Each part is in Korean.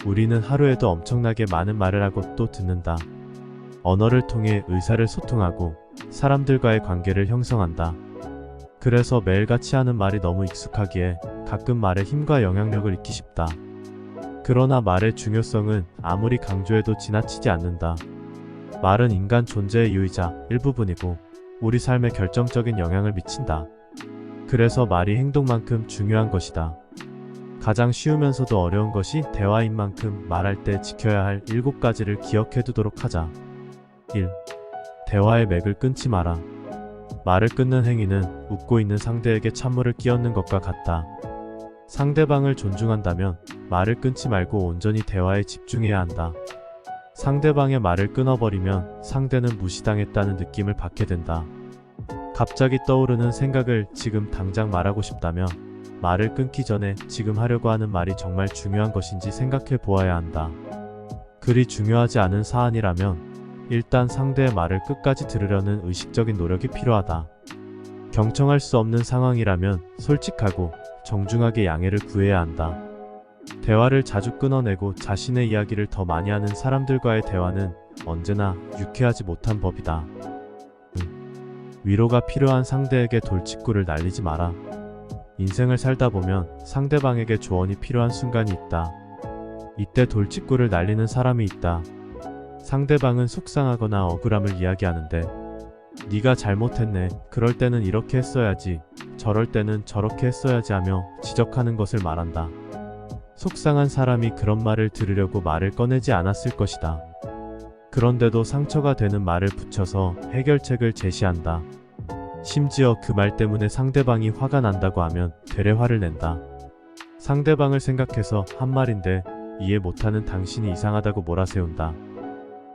우리는 하루에도 엄청나게 많은 말을 하고 또 듣는다. 언어를 통해 의사를 소통하고 사람들과의 관계를 형성한다. 그래서 매일같이 하는 말이 너무 익숙하기에 가끔 말의 힘과 영향력을 잊기 쉽다. 그러나 말의 중요성은 아무리 강조해도 지나치지 않는다. 말은 인간 존재의 이유이자 일부분이고 우리 삶에 결정적인 영향을 미친다. 그래서 말이 행동만큼 중요한 것이다. 가장 쉬우면서도 어려운 것이 대화인 만큼 말할 때 지켜야 할 7가지를 기억해 두도록 하자. 1. 대화의 맥을 끊지 마라. 말을 끊는 행위는 웃고 있는 상대에게 찬물을 끼얹는 것과 같다. 상대방을 존중한다면 말을 끊지 말고 온전히 대화에 집중해야 한다. 상대방의 말을 끊어버리면 상대는 무시당했다는 느낌을 받게 된다. 갑자기 떠오르는 생각을 지금 당장 말하고 싶다면 말을 끊기 전에 지금 하려고 하는 말이 정말 중요한 것인지 생각해 보아야 한다. 그리 중요하지 않은 사안이라면 일단 상대의 말을 끝까지 들으려는 의식적인 노력이 필요하다. 경청할 수 없는 상황이라면 솔직하고 정중하게 양해를 구해야 한다. 대화를 자주 끊어내고 자신의 이야기를 더 많이 하는 사람들과의 대화는 언제나 유쾌하지 못한 법이다. 위로가 필요한 상대에게 돌직구를 날리지 마라. 인생을 살다 보면 상대방에게 조언이 필요한 순간이 있다. 이때 돌직구를 날리는 사람이 있다. 상대방은 속상하거나 억울함을 이야기하는데 네가 잘못했네. 그럴 때는 이렇게 했어야지. 저럴 때는 저렇게 했어야지 하며 지적하는 것을 말한다. 속상한 사람이 그런 말을 들으려고 말을 꺼내지 않았을 것이다. 그런데도 상처가 되는 말을 붙여서 해결책을 제시한다. 심지어 그 말 때문에 상대방이 화가 난다고 하면 되레 화를 낸다. 상대방을 생각해서 한 말인데 이해 못하는 당신이 이상하다고 몰아세운다.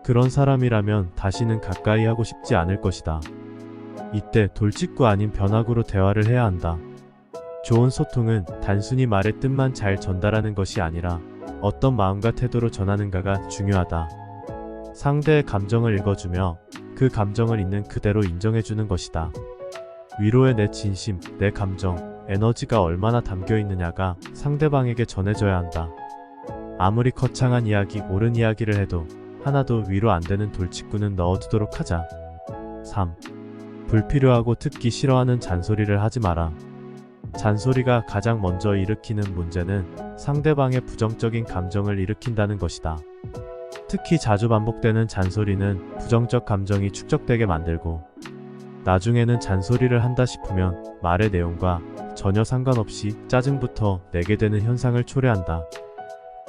그런 사람이라면 다시는 가까이 하고 싶지 않을 것이다. 이때 돌직구 아닌 변화구로 대화를 해야 한다. 좋은 소통은 단순히 말의 뜻만 잘 전달하는 것이 아니라 어떤 마음과 태도로 전하는가가 중요하다. 상대의 감정을 읽어주며 그 감정을 있는 그대로 인정해주는 것이다. 위로에 내 진심, 내 감정, 에너지가 얼마나 담겨 있느냐가 상대방에게 전해져야 한다. 아무리 거창한 이야기, 옳은 이야기를 해도 하나도 위로 안 되는 돌직구는 넣어두도록 하자. 3. 불필요하고 듣기 싫어하는 잔소리를 하지 마라. 잔소리가 가장 먼저 일으키는 문제는 상대방의 부정적인 감정을 일으킨다는 것이다. 특히 자주 반복되는 잔소리는 부정적 감정이 축적되게 만들고 나중에는 잔소리를 한다 싶으면 말의 내용과 전혀 상관없이 짜증부터 내게 되는 현상을 초래한다.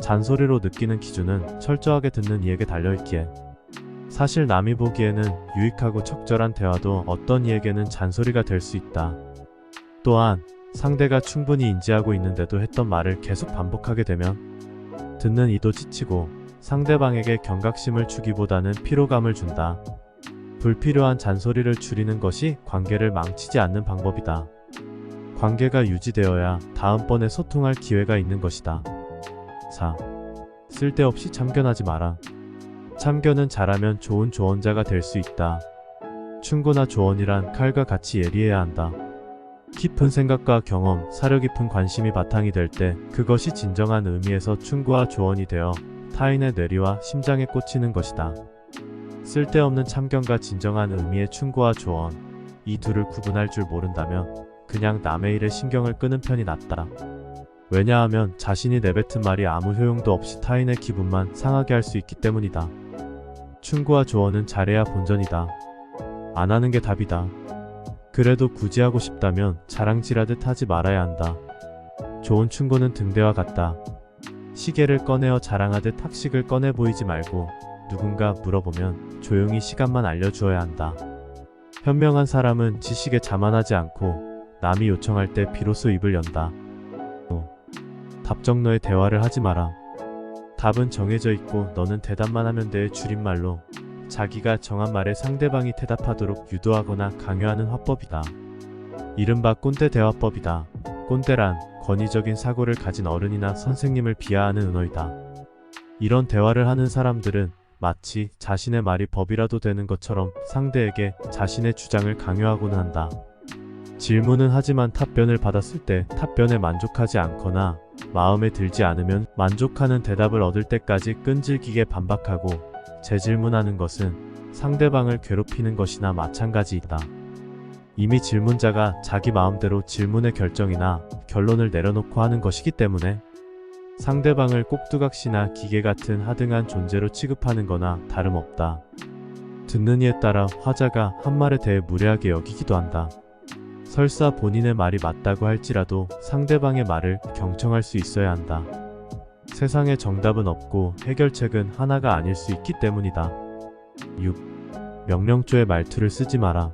잔소리로 느끼는 기준은 철저하게 듣는 이에게 달려있기에 사실 남이 보기에는 유익하고 적절한 대화도 어떤 이에게는 잔소리가 될 수 있다. 또한 상대가 충분히 인지하고 있는데도 했던 말을 계속 반복하게 되면 듣는 이도 지치고 상대방에게 경각심을 주기보다는 피로감을 준다. 불필요한 잔소리를 줄이는 것이 관계를 망치지 않는 방법이다. 관계가 유지되어야 다음번에 소통할 기회가 있는 것이다. 4. 쓸데없이 참견하지 마라. 참견은 잘하면 좋은 조언자가 될 수 있다. 충고나 조언이란 칼과 같이 예리해야 한다. 깊은 생각과 경험, 사려 깊은 관심이 바탕이 될 때 그것이 진정한 의미에서 충고와 조언이 되어 타인의 뇌리와 심장에 꽂히는 것이다. 쓸데없는 참견과 진정한 의미의 충고와 조언, 이 둘을 구분할 줄 모른다면 그냥 남의 일에 신경을 끄는 편이 낫다. 왜냐하면 자신이 내뱉은 말이 아무 효용도 없이 타인의 기분만 상하게 할 수 있기 때문이다. 충고와 조언은 잘해야 본전이다. 안 하는 게 답이다. 그래도 굳이 하고 싶다면 자랑질하듯 하지 말아야 한다. 좋은 충고는 등대와 같다. 시계를 꺼내어 자랑하듯 학식을 꺼내 보이지 말고 누군가 물어보면 조용히 시간만 알려주어야 한다. 현명한 사람은 지식에 자만하지 않고 남이 요청할 때 비로소 입을 연다. 답정너의 대화를 하지 마라. 답은 정해져 있고 너는 대답만 하면 돼의 줄임말로 자기가 정한 말에 상대방이 대답하도록 유도하거나 강요하는 화법이다. 이른바 꼰대 대화법이다. 꼰대란 권위적인 사고를 가진 어른이나 선생님을 비하하는 은어이다. 이런 대화를 하는 사람들은 마치 자신의 말이 법이라도 되는 것처럼 상대에게 자신의 주장을 강요하고는 한다. 질문은 하지만 답변을 받았을 때 답변에 만족하지 않거나 마음에 들지 않으면 만족하는 대답을 얻을 때까지 끈질기게 반박하고 재질문하는 것은 상대방을 괴롭히는 것이나 마찬가지이다. 이미 질문자가 자기 마음대로 질문의 결정이나 결론을 내려놓고 하는 것이기 때문에 상대방을 꼭두각시나 기계 같은 하등한 존재로 취급하는 거나 다름없다. 듣는 이에 따라 화자가 한 말에 대해 무례하게 여기기도 한다. 설사 본인의 말이 맞다고 할지라도 상대방의 말을 경청할 수 있어야 한다. 세상에 정답은 없고 해결책은 하나가 아닐 수 있기 때문이다. 6. 명령조의 말투를 쓰지 마라.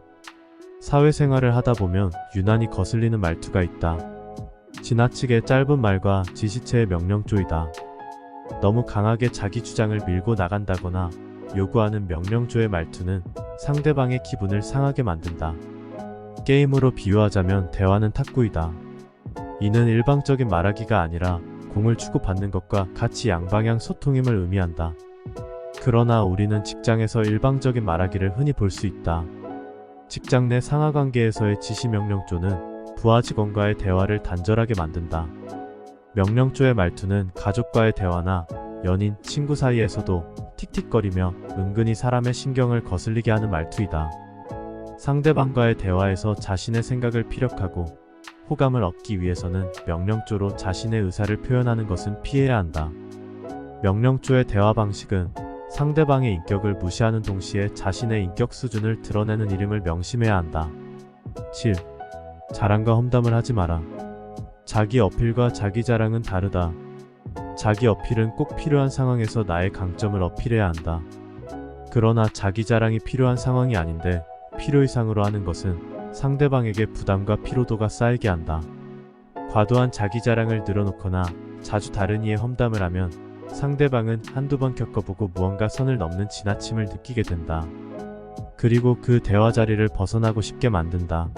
사회생활을 하다 보면 유난히 거슬리는 말투가 있다. 지나치게 짧은 말과 지시체의 명령조이다. 너무 강하게 자기 주장을 밀고 나간다거나 요구하는 명령조의 말투는 상대방의 기분을 상하게 만든다. 게임으로 비유하자면 대화는 탁구이다. 이는 일방적인 말하기가 아니라 공을 주고받는 것과 같이 양방향 소통임을 의미한다. 그러나 우리는 직장에서 일방적인 말하기를 흔히 볼 수 있다. 직장 내 상하관계에서의 지시명령조는 부하 직원과의 대화를 단절하게 만든다. 명령조의 말투는 가족과의 대화나 연인, 친구 사이에서도 틱틱거리며 은근히 사람의 신경을 거슬리게 하는 말투이다. 상대방과의 대화에서 자신의 생각을 피력하고 호감을 얻기 위해서는 명령조로 자신의 의사를 표현하는 것은 피해야 한다. 명령조의 대화 방식은 상대방의 인격을 무시하는 동시에 자신의 인격 수준을 드러내는 이름을 명심해야 한다. 7. 자랑과 험담을 하지 마라. 자기 어필과 자기 자랑은 다르다. 자기 어필은 꼭 필요한 상황에서 나의 강점을 어필해야 한다. 그러나 자기 자랑이 필요한 상황이 아닌데 필요 이상으로 하는 것은 상대방에게 부담과 피로도가 쌓이게 한다. 과도한 자기 자랑을 늘어놓거나 자주 다른 이의 험담을 하면 상대방은 한두 번 겪어보고 무언가 선을 넘는 지나침을 느끼게 된다. 그리고 그 대화 자리를 벗어나고 싶게 만든다.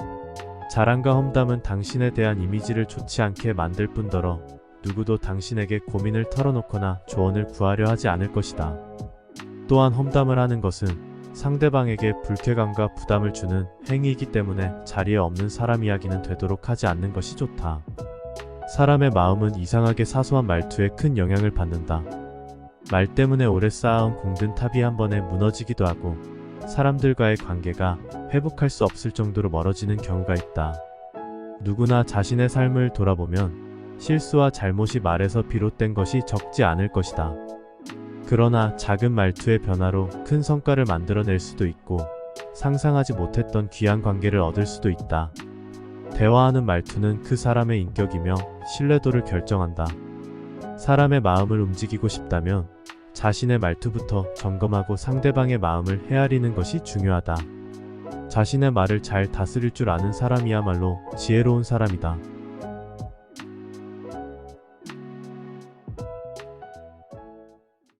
자랑과 험담은 당신에 대한 이미지를 좋지 않게 만들 뿐더러 누구도 당신에게 고민을 털어놓거나 조언을 구하려 하지 않을 것이다. 또한 험담을 하는 것은 상대방에게 불쾌감과 부담을 주는 행위이기 때문에 자리에 없는 사람 이야기는 되도록 하지 않는 것이 좋다. 사람의 마음은 이상하게 사소한 말투에 큰 영향을 받는다. 말 때문에 오래 쌓아온 공든 탑이 한 번에 무너지기도 하고 사람들과의 관계가 회복할 수 없을 정도로 멀어지는 경우가 있다. 누구나 자신의 삶을 돌아보면 실수와 잘못이 말에서 비롯된 것이 적지 않을 것이다. 그러나 작은 말투의 변화로 큰 성과를 만들어낼 수도 있고 상상하지 못했던 귀한 관계를 얻을 수도 있다. 대화하는 말투는 그 사람의 인격이며 신뢰도를 결정한다. 사람의 마음을 움직이고 싶다면 자신의 말투부터 점검하고 상대방의 마음을 헤아리는 것이 중요하다. 자신의 말을 잘 다스릴 줄 아는 사람이야말로 지혜로운 사람이다.